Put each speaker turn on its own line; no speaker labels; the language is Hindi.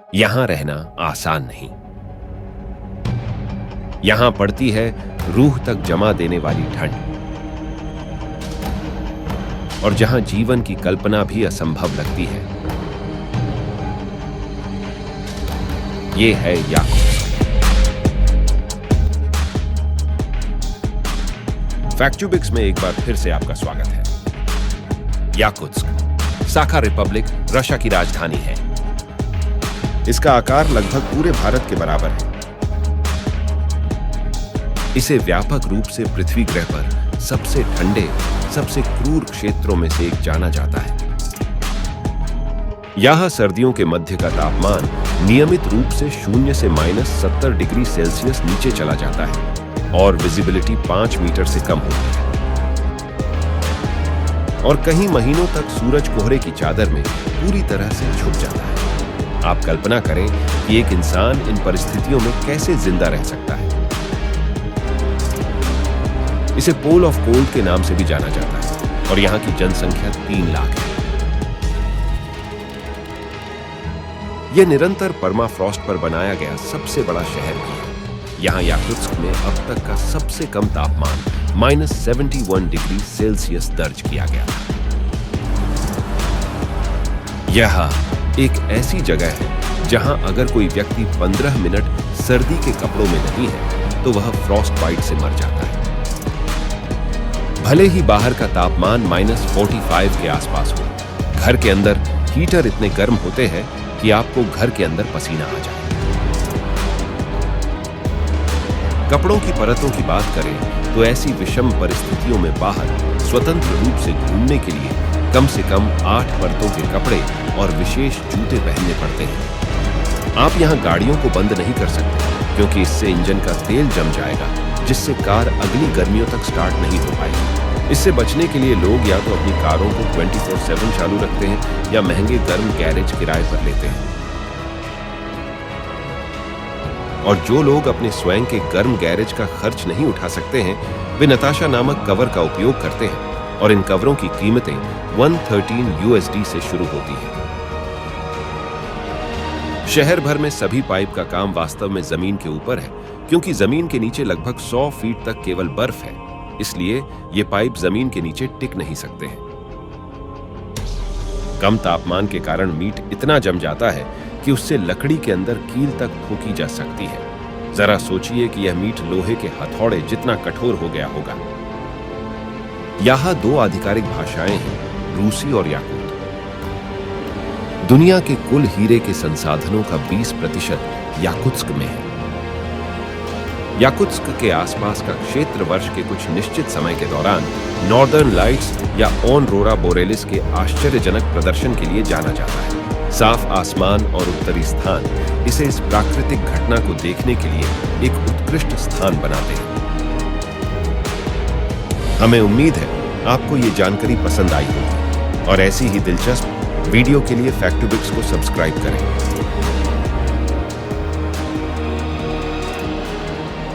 यहां रहना आसान नहीं। यहां पड़ती है रूह तक जमा देने वाली ठंड, और जहां जीवन की कल्पना भी असंभव लगती है। ये है याकुत्स्क। फैक्टुबिक्स में एक बार फिर से आपका स्वागत है। याकुत्स्क साखा रिपब्लिक रशिया की राजधानी है। इसका आकार लगभग पूरे भारत के बराबर है। इसे व्यापक रूप से पृथ्वी ग्रह पर सबसे ठंडे, सबसे क्रूर क्षेत्रों में से एक जाना जाता है। यहां सर्दियों के मध्य का तापमान नियमित रूप से 0 से -70 डिग्री सेल्सियस नीचे चला जाता है और विजिबिलिटी 5 मीटर से कम होती है। और कई महीनों तक सूरज कोहरे की चादर में पूरी तरह से छुप जाता है। आप कल्पना करें कि एक इंसान इन परिस्थितियों में कैसे जिंदा रह सकता है। इसे पोल ऑफ कोल्ड के नाम से भी जाना जाता है और यहां की जनसंख्या 3 लाख है। यह निरंतर परमाफ्रॉस्ट पर बनाया गया सबसे बड़ा शहर भी है। यहां याकुत्स्क में अब तक का सबसे कम तापमान -71 डिग्री सेल्सियस दर्ज किया गया। यह एक ऐसी जगह है जहां अगर कोई व्यक्ति 15 मिनट सर्दी के कपड़ों में नहीं है तो वह फ्रॉस्ट बाइट से मर जाता है। भले ही बाहर का तापमान -45 के आसपास हो, घर के अंदर हीटर इतने गर्म होते हैं कि आपको घर के अंदर पसीना आ जाए। कपड़ों की परतों की बात करें तो ऐसी विषम परिस्थितियों में बाहर स्वतंत्र रूप से घूमने के लिए कम से कम 8 परतों के कपड़े और विशेष जूते पहनने पड़ते हैं। आप यहां गाड़ियों को बंद नहीं कर सकते क्योंकि इससे इंजन का तेल जम जाएगा, जिससे कार अगली गर्मियों तक स्टार्ट नहीं हो पाएगी। इससे बचने के लिए लोग या तो अपनी कारों को 24/7 चालू रखते हैं या महंगे गर्म गैरेज किराए पर लेते हैं। और जो लोग अपने स्वयं के गर्म गैरेज का खर्च नहीं उठा सकते हैं, वे नताशा नामक कवर का उपयोग करते हैं और इन कवरों की कीमतें 113 USD से शुरू होती हैं। शहर भर में सभी पाइप का काम वास्तव में जमीन के ऊपर है, क्योंकि जमीन के नीचे लगभग 100 फीट तक केवल बर्फ है। इसलिए ये पाइप जमीन के नीचे टिक नहीं सकते हैं। कम तापमान के कारण मीट इतना जम जाता है कि उससे लकड़ी के अंदर कील तक ठोकी जा सकती है। जरा सोचिए कि यह मीट लोहे के हथौड़े जितना कठोर हो गया होगा। यहां 2 आधिकारिक भाषाएं हैं, रूसी और याकुत। दुनिया के कुल हीरे के संसाधनों का 20% याकुत्स्क में है। याकुत्स्क के आसपास का क्षेत्र वर्ष के कुछ निश्चित समय के दौरान नॉर्दर्न लाइट्स या ऑरोरा बोरेलिस के आश्चर्यजनक प्रदर्शन के लिए जाना जाता है। साफ आसमान और उत्तरी स्थान इसे इस प्राकृतिक घटना को देखने के लिए एक उत्कृष्ट स्थान बनाते हैं। हमें उम्मीद है आपको ये जानकारी पसंद आई होगी और ऐसी ही दिलचस्प वीडियो के लिए फैक्टुबिक्स को सब्सक्राइब करें।